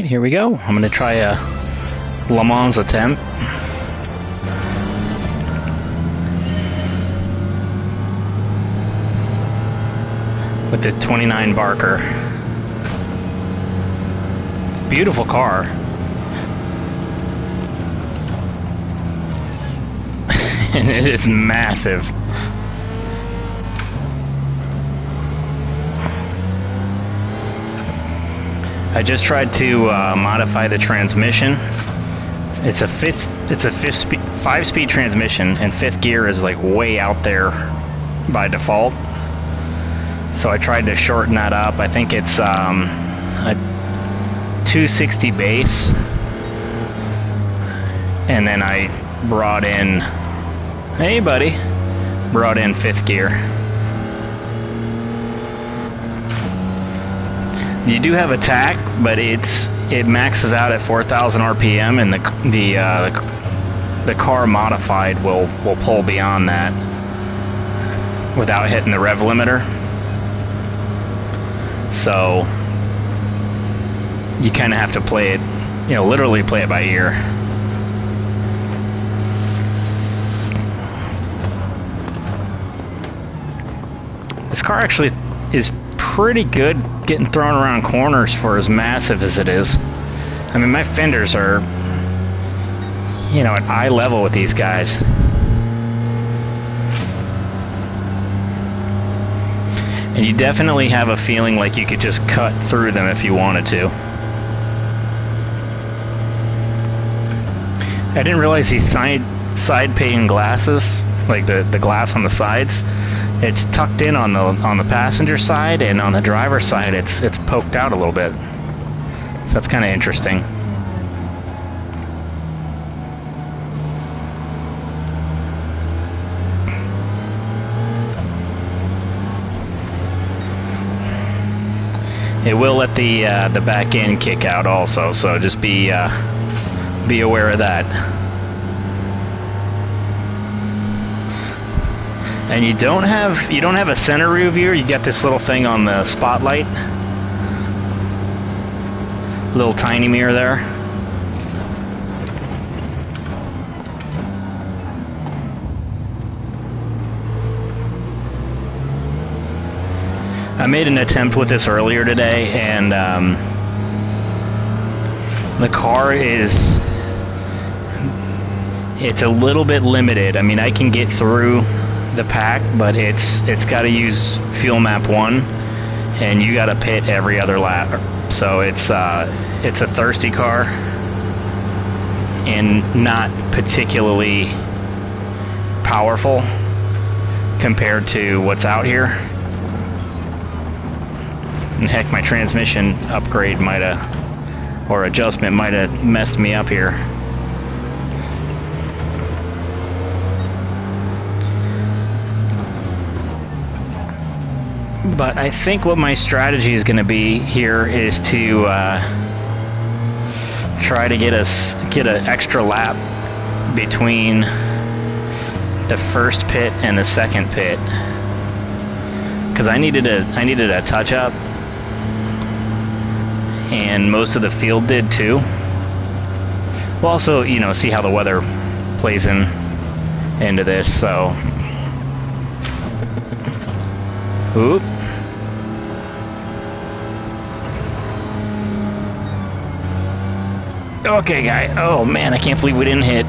here we go. I'm going to try a Le Mans attempt. With the 29 Barker. Beautiful car. And it is massive. I just tried to modify the transmission. It's a five-speed transmission, and fifth gear is like way out there by default. So I tried to shorten that up. I think it's a 260 base, and then I brought in, hey buddy, brought in fifth gear. You do have attack, but it maxes out at 4,000 RPM, and the car modified will pull beyond that without hitting the rev limiter. So you kind of have to play it, literally play it by ear. This car actually is pretty good getting thrown around corners for as massive as it is. I mean, my fenders are, at eye level with these guys. And you definitely have a feeling like you could just cut through them if you wanted to. I didn't realize these side pane glasses, like the glass on the sides, it's tucked in on the passenger side, and on the driver's side it's poked out a little bit. So that's kind of interesting. It will let the back end kick out also, so just be aware of that. And you don't have a center rear view. You got this little thing on the spotlight, little tiny mirror there. I made an attempt with this earlier today, and the car it's a little bit limited. I mean, I can get through the pack, but it's got to use fuel map 1, and you got to pit every other lap. So it's a thirsty car and not particularly powerful compared to what's out here. And heck, my transmission upgrade or adjustment might have messed me up here. But I think what my strategy is going to be here is to try to get an extra lap between the first pit and the second pit, because I needed a touch up. And most of the field did too. We'll also, see how the weather plays into this. So, oop. Okay, guy. Oh man, I can't believe we didn't hit.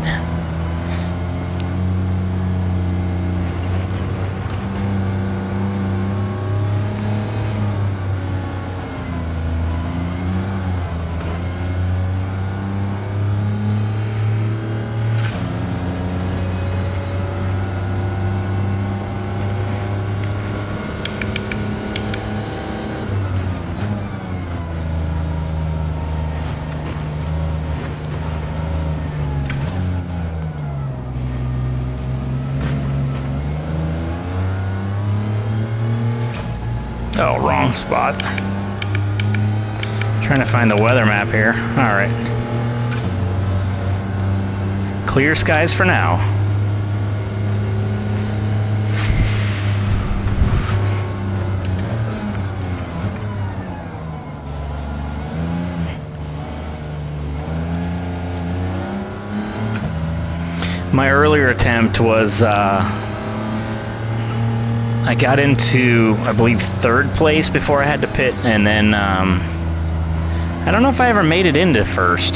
Oh, wrong spot. Trying to find the weather map here. Alright. Clear skies for now. My earlier attempt was, I got into, I believe, 3rd place before I had to pit, and then, I don't know if I ever made it into 1st.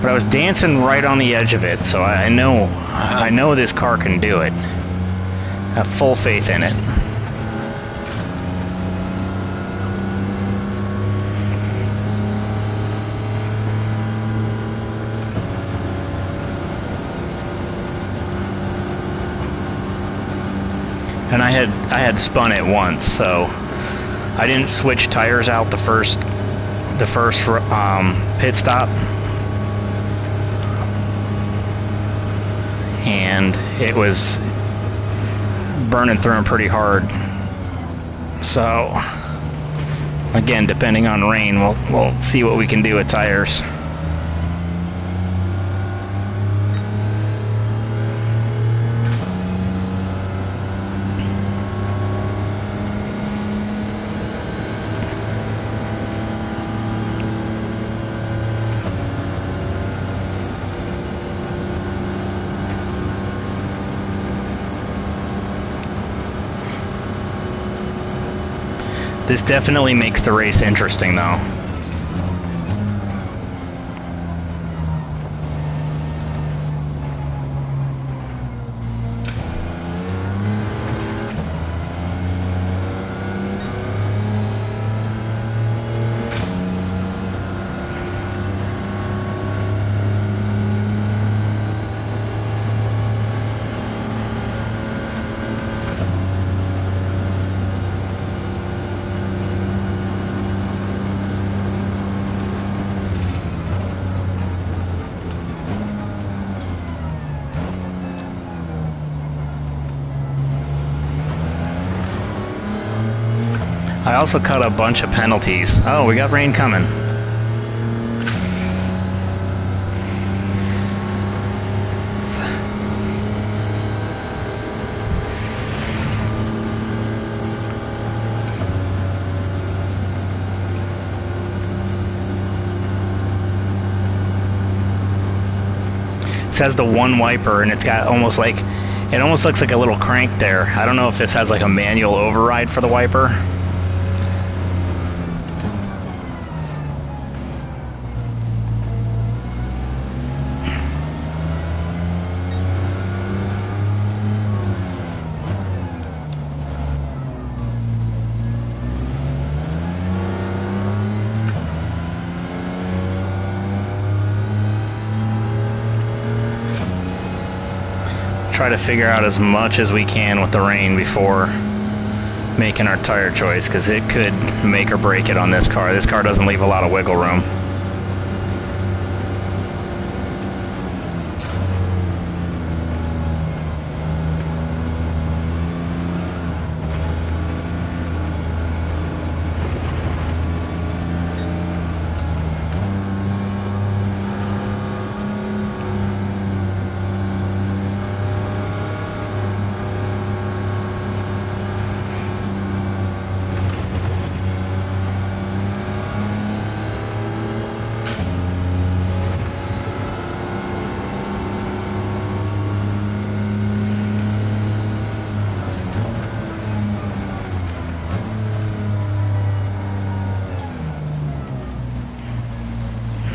But I was dancing right on the edge of it, so I know this car can do it. I have full faith in it. And I had spun it once, so I didn't switch tires out the first pit stop, and it was burning through them pretty hard. So again, depending on rain, we'll see what we can do with tires. This definitely makes the race interesting, though. I also cut a bunch of penalties. Oh, we got rain coming. It has the one wiper, and it's got almost like, it almost looks like a little crank there. I don't know if this has like a manual override for the wiper. Try to figure out as much as we can with the rain before making our tire choice, because it could make or break it on this car. This car doesn't leave a lot of wiggle room.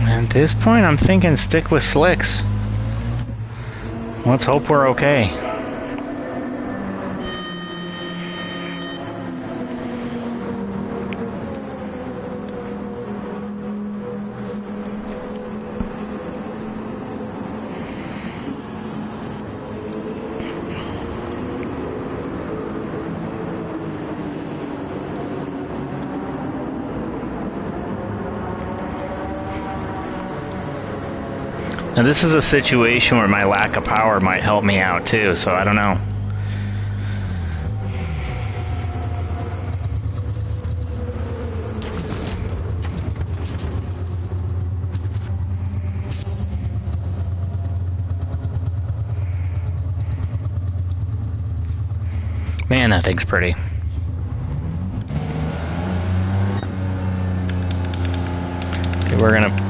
At this point, I'm thinking stick with slicks. Let's hope we're okay. Now this is a situation where my lack of power might help me out too, so I don't know. Man, that thing's pretty. Okay, we're gonna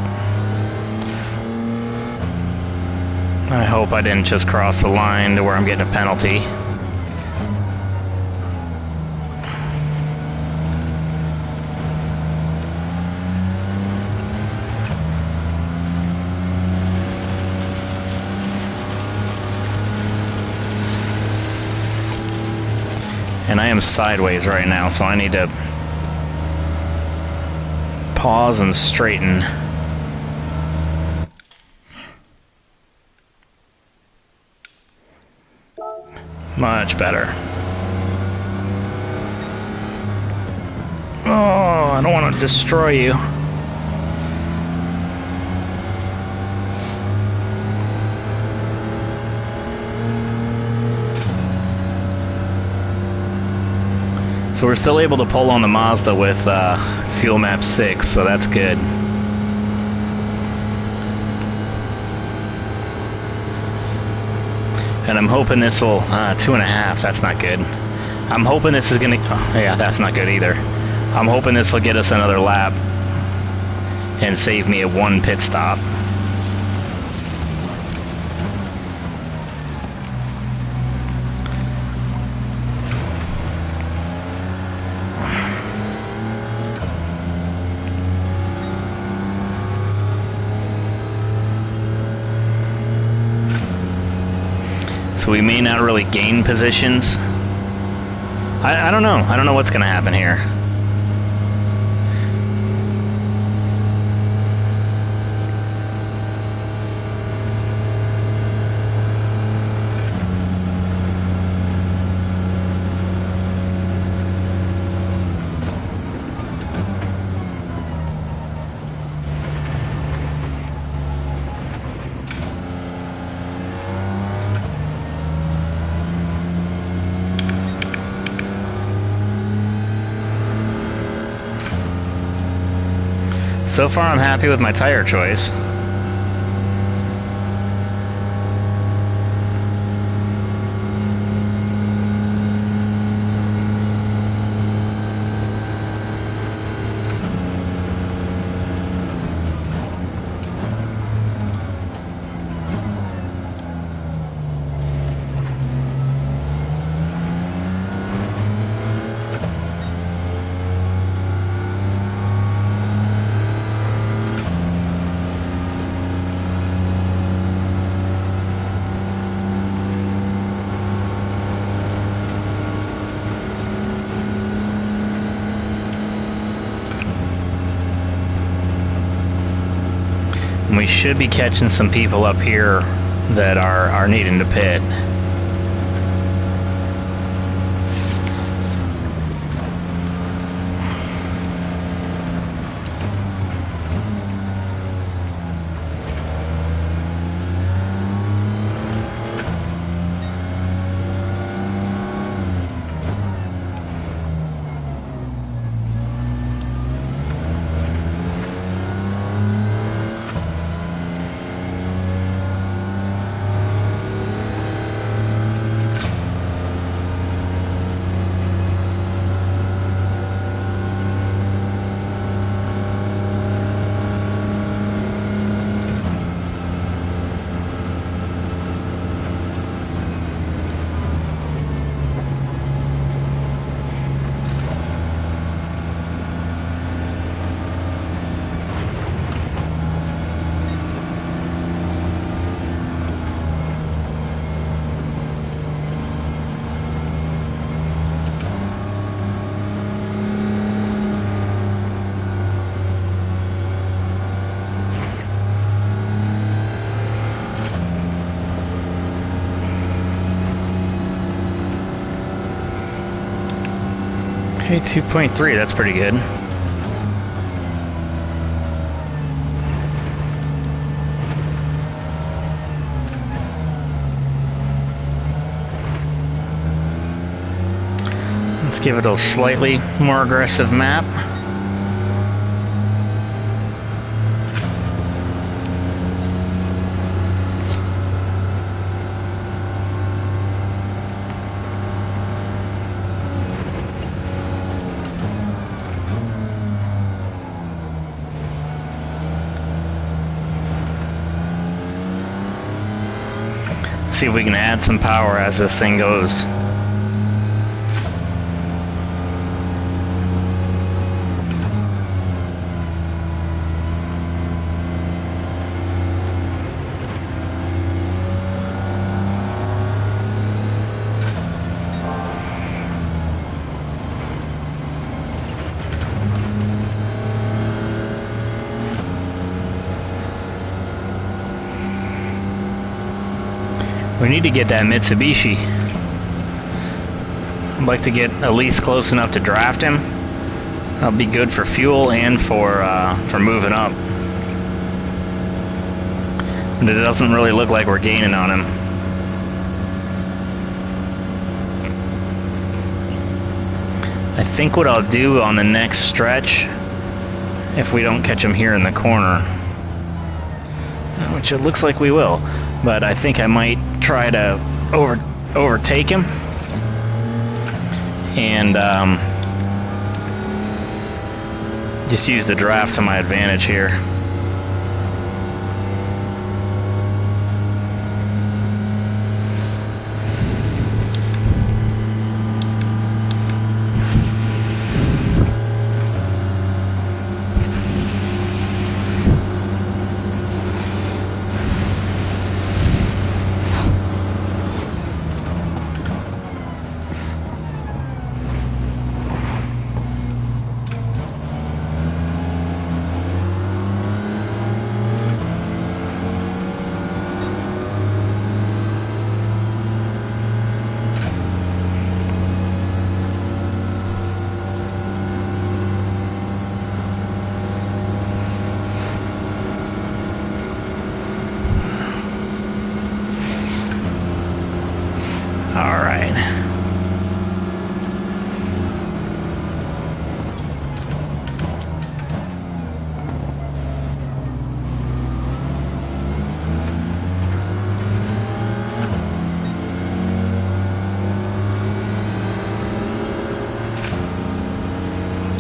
I hope I didn't just cross the line to where I'm getting a penalty. And I am sideways right now, so I need to pause and straighten. Much better. Oh, I don't want to destroy you. So we're still able to pull on the Mazda with fuel map 6, so that's good. And I'm hoping this will 2.5. That's not good. I'm hoping this is gonna. Oh, yeah, that's not good either. I'm hoping this will get us another lap and save me a 1 pit stop. So we may not really gain positions. I don't know. I don't know what's going to happen here. So far, I'm happy with my tire choice. We should be catching some people up here that are needing to pit. Okay, 2.3, that's pretty good. Let's give it a slightly more aggressive map. see if we can add some power as this thing goes. We need to get that Mitsubishi. I'd like to get at least close enough to draft him. That'll be good for fuel and for moving up. But it doesn't really look like we're gaining on him. I think what I'll do on the next stretch, if we don't catch him here in the corner, which it looks like we will, but I think I might try to overtake him and just use the draft to my advantage here.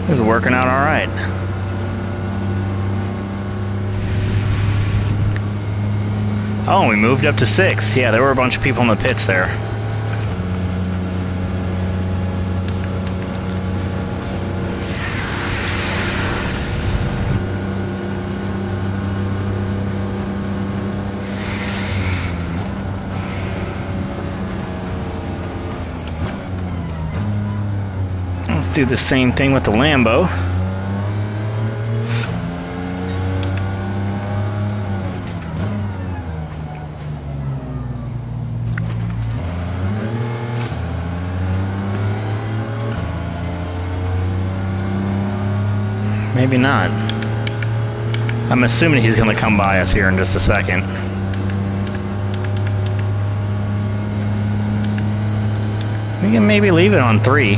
This is working out all right. Oh, we moved up to 6th. Yeah, there were a bunch of people in the pits there. Let's do the same thing with the Lambo. Maybe not. I'm assuming he's going to come by us here in just a second. We can maybe leave it on 3.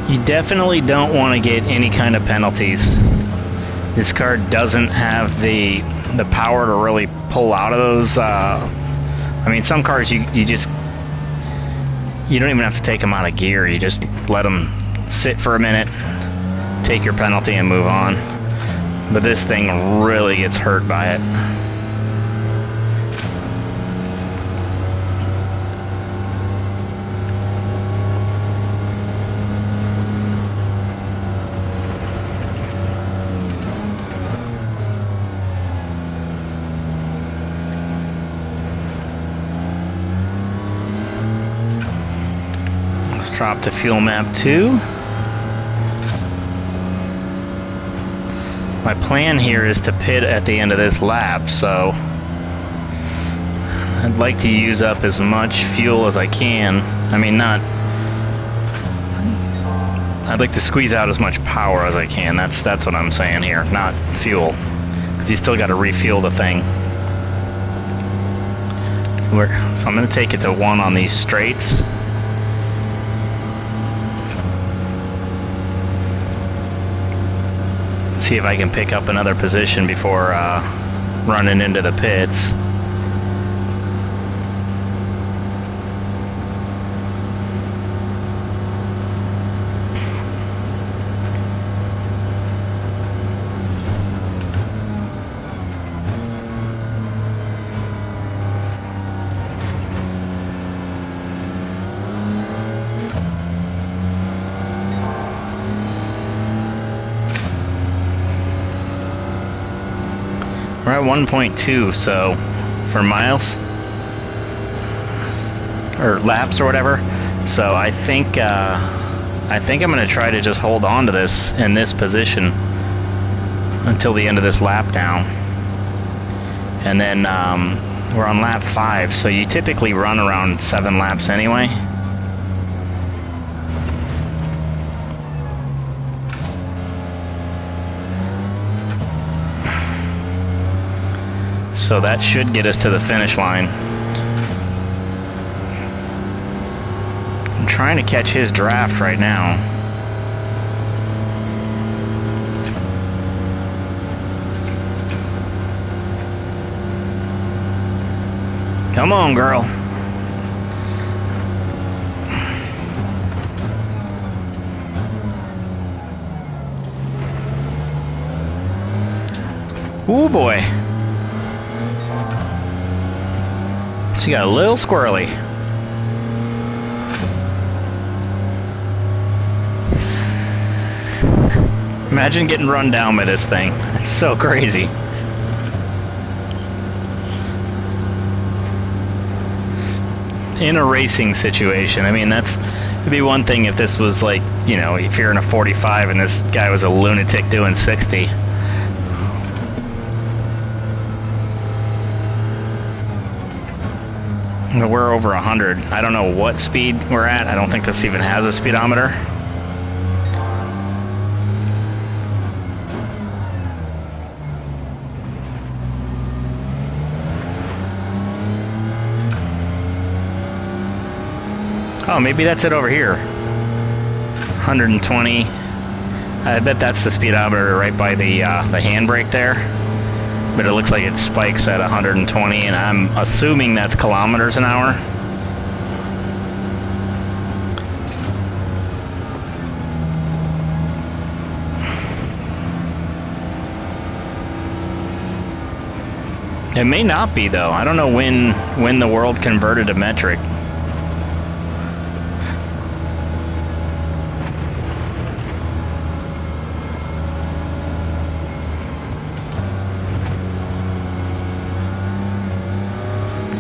You definitely don't want to get any kind of penalties. This car doesn't have the power to really pull out of those. I mean, some cars you don't even have to take them out of gear. You just let them sit for a minute, take your penalty, and move on. But this thing really gets hurt by it. Drop to fuel map 2. My plan here is to pit at the end of this lap, so I'd like to use up as much fuel as I can. I mean, I'd like to squeeze out as much power as I can. That's what I'm saying here, not fuel. because you still got to refuel the thing. So I'm going to take it to 1 on these straights. See if I can pick up another position before running into the pits. We're at 1.2, so for miles or laps or whatever. So I think I'm going to try to just hold on to this in this position until the end of this lap now. And then we're on lap 5, so you typically run around 7 laps anyway. So that should get us to the finish line. I'm trying to catch his draft right now. Come on, girl. Ooh, boy. She got a little squirrely. Imagine getting run down by this thing. It's so crazy. In a racing situation, I mean, it'd be one thing if this was like, you know, if you're in a 45 and this guy was a lunatic doing 60. We're over 100. I don't know what speed we're at. I don't think this even has a speedometer. Oh, maybe that's it over here. 120. I bet that's the speedometer right by the handbrake there. But it looks like it spikes at 120, and I'm assuming that's kilometers an hour. It may not be, though. I don't know when the world converted to metric.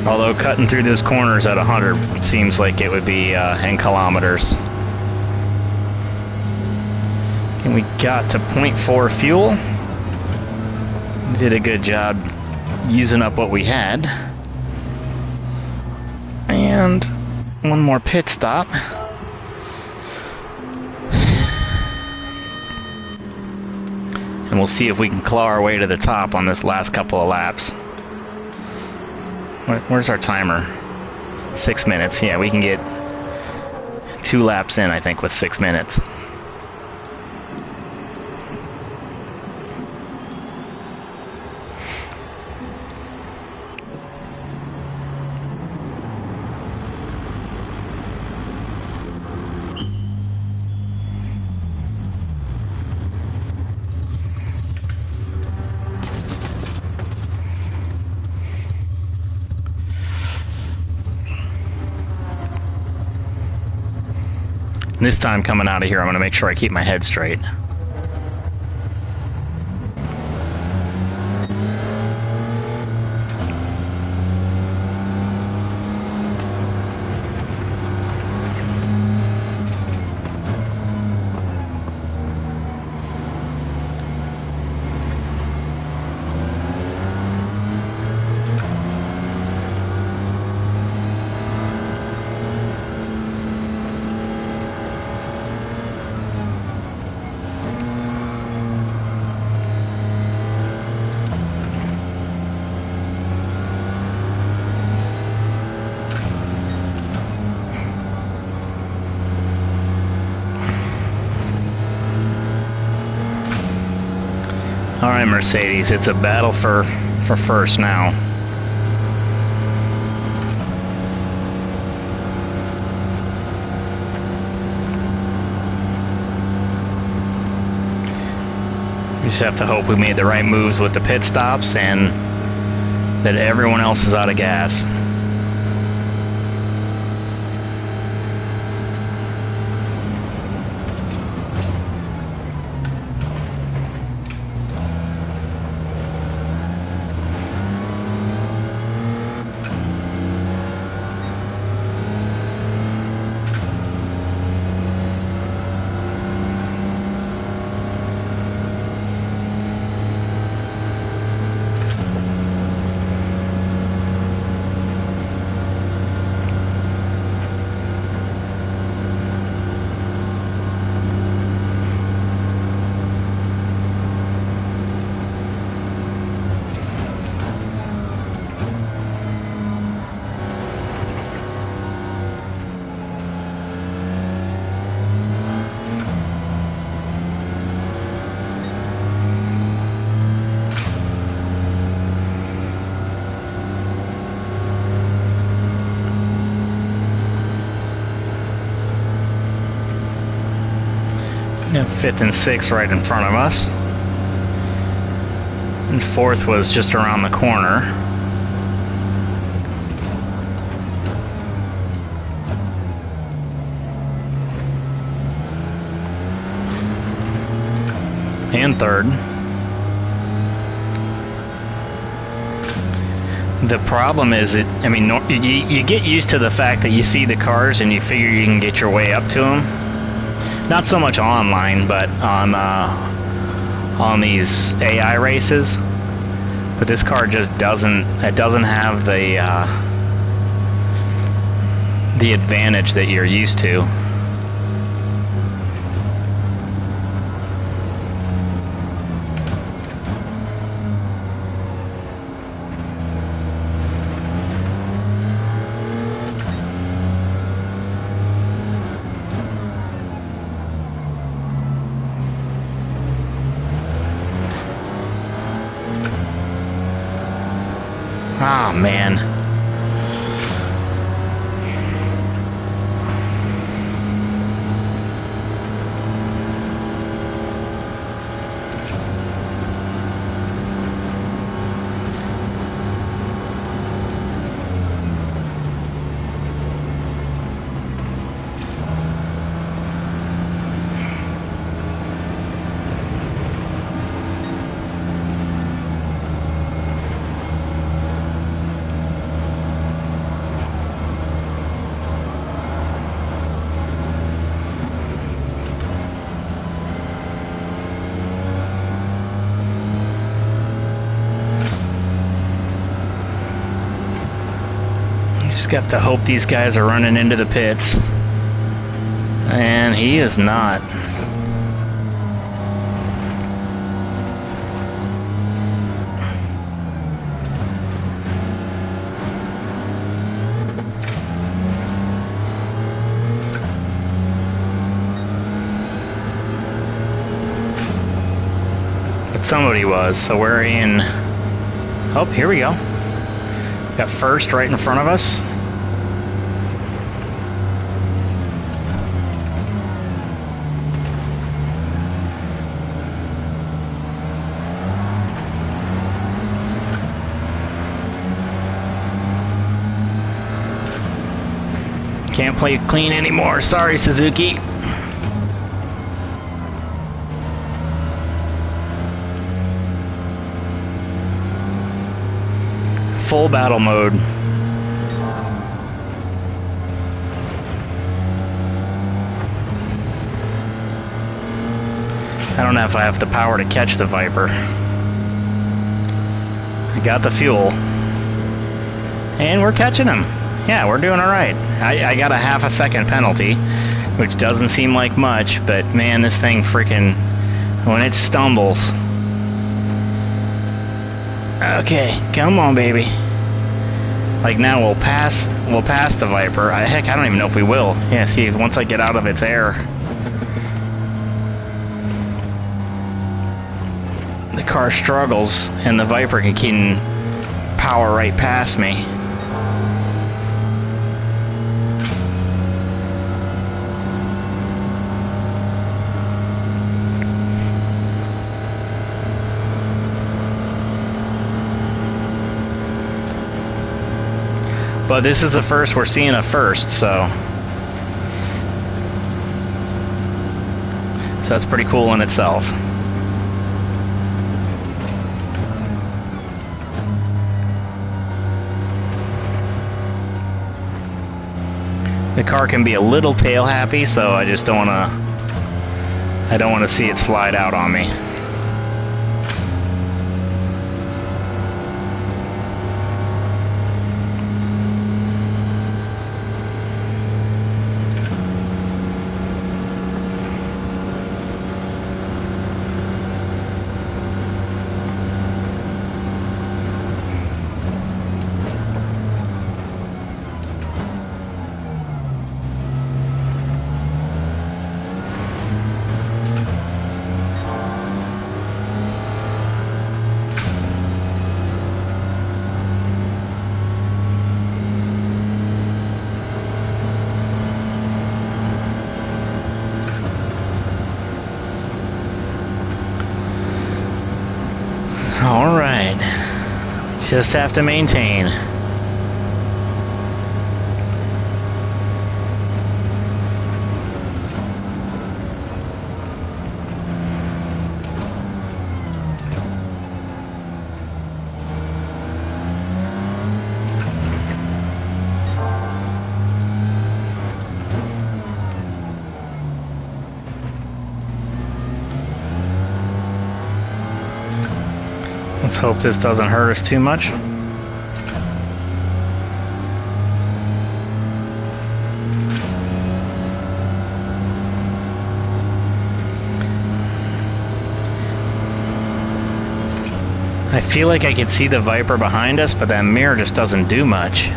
Although cutting through those corners at 100 seems like it would be in kilometers. And we got to 0.4 fuel. We did a good job using up what we had. And one more pit stop. And we'll see if we can claw our way to the top on this last couple of laps. Where's our timer? 6 minutes. Yeah, we can get 2 laps in, I think, with 6 minutes. This time coming out of here, I'm going to make sure I keep my head straight. All right, Mercedes, it's a battle for first now. We just have to hope we made the right moves with the pit stops and that everyone else is out of gas. Fifth and sixth right in front of us. And fourth was just around the corner. And third. The problem is that, I mean, you get used to the fact that you see the cars and you figure you can get your way up to them. Not so much online, but on these AI races. But this car just doesn't have the advantage that you're used to. Oh, man. Just got to hope these guys are running into the pits. And he is not. But somebody was, so we're in. Oh, here we go. Got first right in front of us. Can't play clean anymore. Sorry, Suzuki. Full battle mode. I don't know if I have the power to catch the Viper. I got the fuel. And we're catching him. Yeah, we're doing alright. I got a half a second penalty, which doesn't seem like much, but man, this thing freaking, when it stumbles. Okay, come on, baby. Like now we'll pass the Viper. Heck, I don't even know if we will. Yeah, see, once I get out of its air. The car struggles and the Viper can power right past me. But this is the first we're seeing a first, so that's pretty cool in itself. The car can be a little tail happy, so I just don't want to see it slide out on me. Alright, just have to maintain. Let's hope this doesn't hurt us too much. I feel like I could see the Viper behind us, but that mirror just doesn't do much.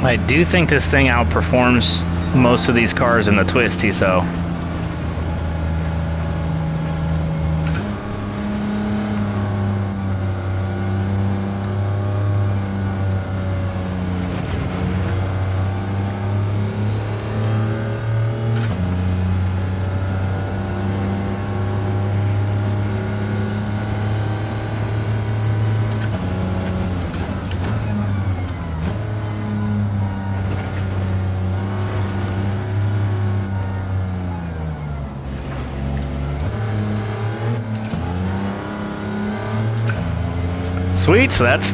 I do think this thing outperforms most of these cars in the twisties, though. Sweet, so that's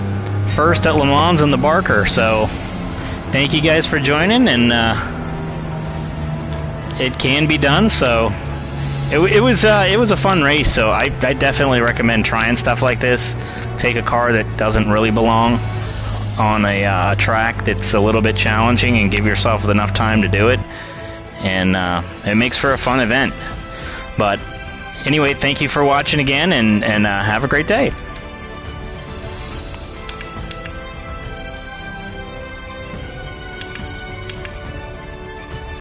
first at Le Mans in the Barker. So thank you guys for joining, and it can be done. So it was a fun race. So I definitely recommend trying stuff like this. Take a car that doesn't really belong on a track that's a little bit challenging, and give yourself enough time to do it. And it makes for a fun event. But anyway, thank you for watching again, and have a great day.